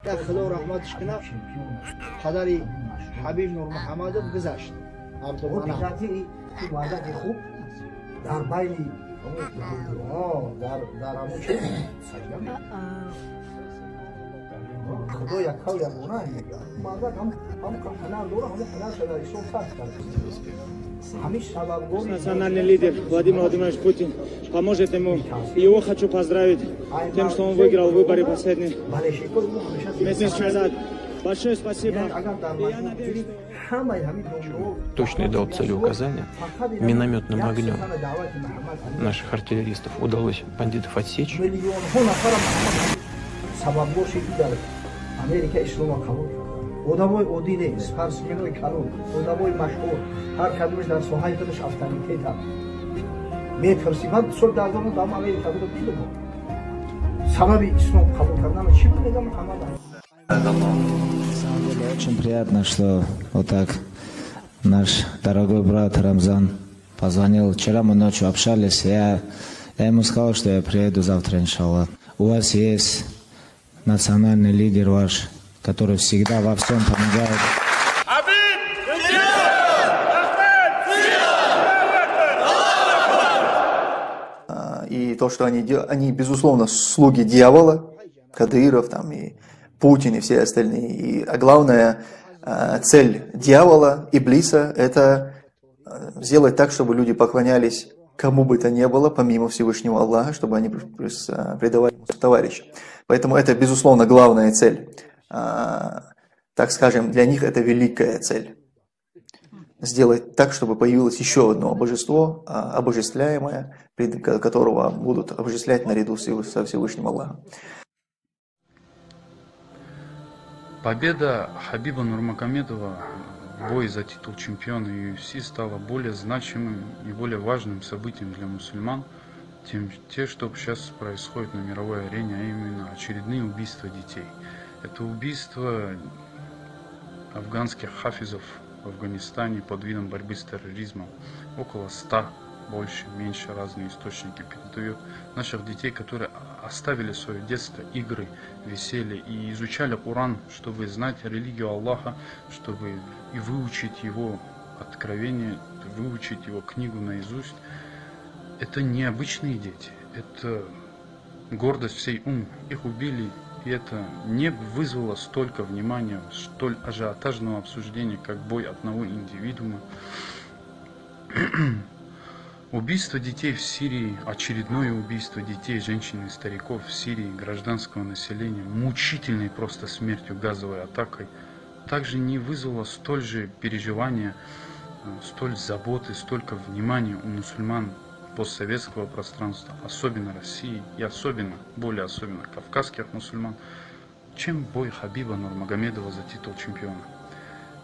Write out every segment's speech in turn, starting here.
خدا رحمتش کنه پدری حبیب نور محمدov گذشت. عبدالمنعم خوب در بین در همون چه خدا یک کار یک گونه میگه مادر هم هنر دوره همون هنر شده ایشون فرق کرده. Национальный лидер Владимир Владимирович Путин поможет ему. И его хочу поздравить тем, что он выиграл выборы последние месяц назад. Большое спасибо. Я надеюсь, Точно дал целеуказания минометным огнем наших артиллеристов. Удалось бандитов отсечь. одамои оддӣ нест, спортсменои калон, одамои машҳур, ҳар кадомаш дар соҳаи худаш авторитетанд. Мепурсӣ, ман соли 2009 дар Америка будам, дидам сабаби ислом қабул кардана чӣ буд? Мегам ҳамадан. Очень приятно, что вот так наш дорогой брат Рамзан позвонил. Вчера мы ночью общались, я ему сказал, что я приеду завтра, иншаллах. У вас есть национальный лидер ваш, который всегда во всем помогает. И то, что они безусловно, слуги дьявола, Кадыров там, и Путин, и все остальные. А главная цель дьявола, Иблиса, это сделать так, чтобы люди поклонялись кому бы то ни было, помимо Всевышнего Аллаха, чтобы они предавали товарища. Поэтому это, безусловно, главная цель. Так скажем, для них это великая цель. Сделать так, чтобы появилось еще одно божество, обожествляемое, которого будут обожествлять наряду со Всевышним Аллахом. Победа Хабиба Нурмагомедова в бой за титул чемпиона UFC стала более значимым и более важным событием для мусульман, чем те, что сейчас происходит на мировой арене, а именно очередные убийства детей. Это убийство афганских хафизов в Афганистане под видом борьбы с терроризмом. Около 100, больше, меньше, разные источники передают. Наших детей, которые оставили свое детство, игры, веселье и изучали Коран, чтобы знать религию Аллаха, чтобы и выучить его откровение, выучить его книгу наизусть. Это не обычные дети, это гордость всей уммы. Их убили, и это не вызвало столько внимания, столь ажиотажного обсуждения, как бой одного индивидуума. Убийство детей в Сирии, очередное убийство детей, женщин и стариков в Сирии, гражданского населения, мучительной просто смертью, газовой атакой, также не вызвало столь же переживания, столь заботы, столько внимания у мусульман постсоветского пространства, особенно России и особенно, более особенно кавказских мусульман, чем бой Хабиба Нурмагомедова за титул чемпиона.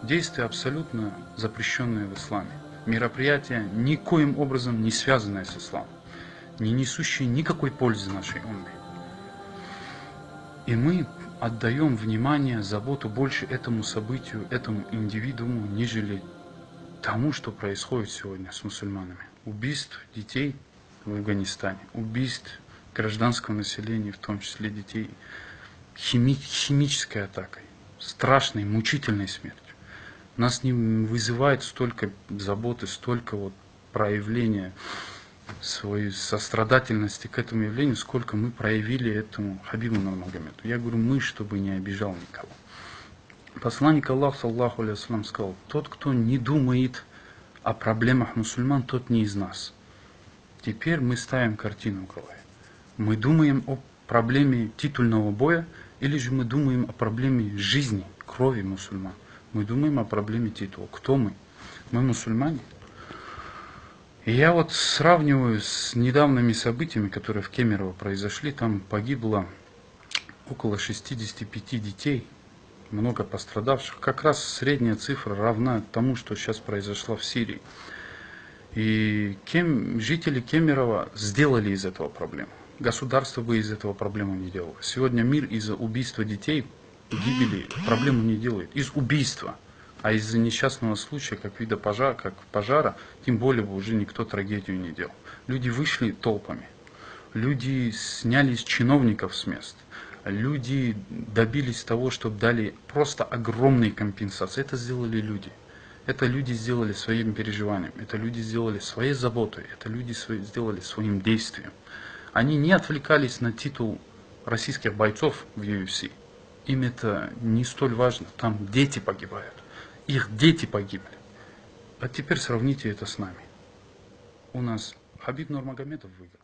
Действия абсолютно запрещенные в исламе. Мероприятия, никоим образом не связанные с исламом, не несущие никакой пользы нашей умме. И мы отдаем внимание, заботу больше этому событию, этому индивидууму, нежели тому, что происходит сегодня с мусульманами. Убийств детей в Афганистане, убийств гражданского населения, в том числе детей, химической атакой, страшной, мучительной смертью. Нас не вызывает столько заботы, столько проявления своей сострадательности к этому явлению, сколько мы проявили этому Хабибу Нурмагомеду. Я говорю мы, чтобы не обижал никого. Посланник Аллаха, саллаху алейхи вассалям, сказал: тот, кто не думает о проблемах мусульман, тот не из нас. Теперь мы ставим картину в голове. Мы думаем о проблеме титульного боя, или же мы думаем о проблеме жизни, крови мусульман. Мы думаем о проблеме титула. Кто мы? Мы мусульмане. И я сравниваю с недавними событиями, которые в Кемерово произошли. Там погибло около 65 детей, много пострадавших. Как раз средняя цифра равна тому, что сейчас произошло в Сирии. И жители Кемерово сделали из этого проблему. Государство бы из этого проблему не делало. Сегодня мир из-за убийства детей, гибели, проблему не делает. Из убийства. А из-за несчастного случая, как вида пожара, тем более бы уже никто трагедию не делал. Люди вышли толпами. Люди сняли чиновников с мест. Люди добились того, чтобы дали просто огромные компенсации. Это сделали люди. Это люди сделали своим переживанием. Это люди сделали своей заботой. Это люди сделали своим действием. Они не отвлекались на титул российских бойцов в UFC. Им это не столь важно. Там дети погибают. Их дети погибли. А теперь сравните это с нами. У нас Хабиб Нурмагомедов выиграл.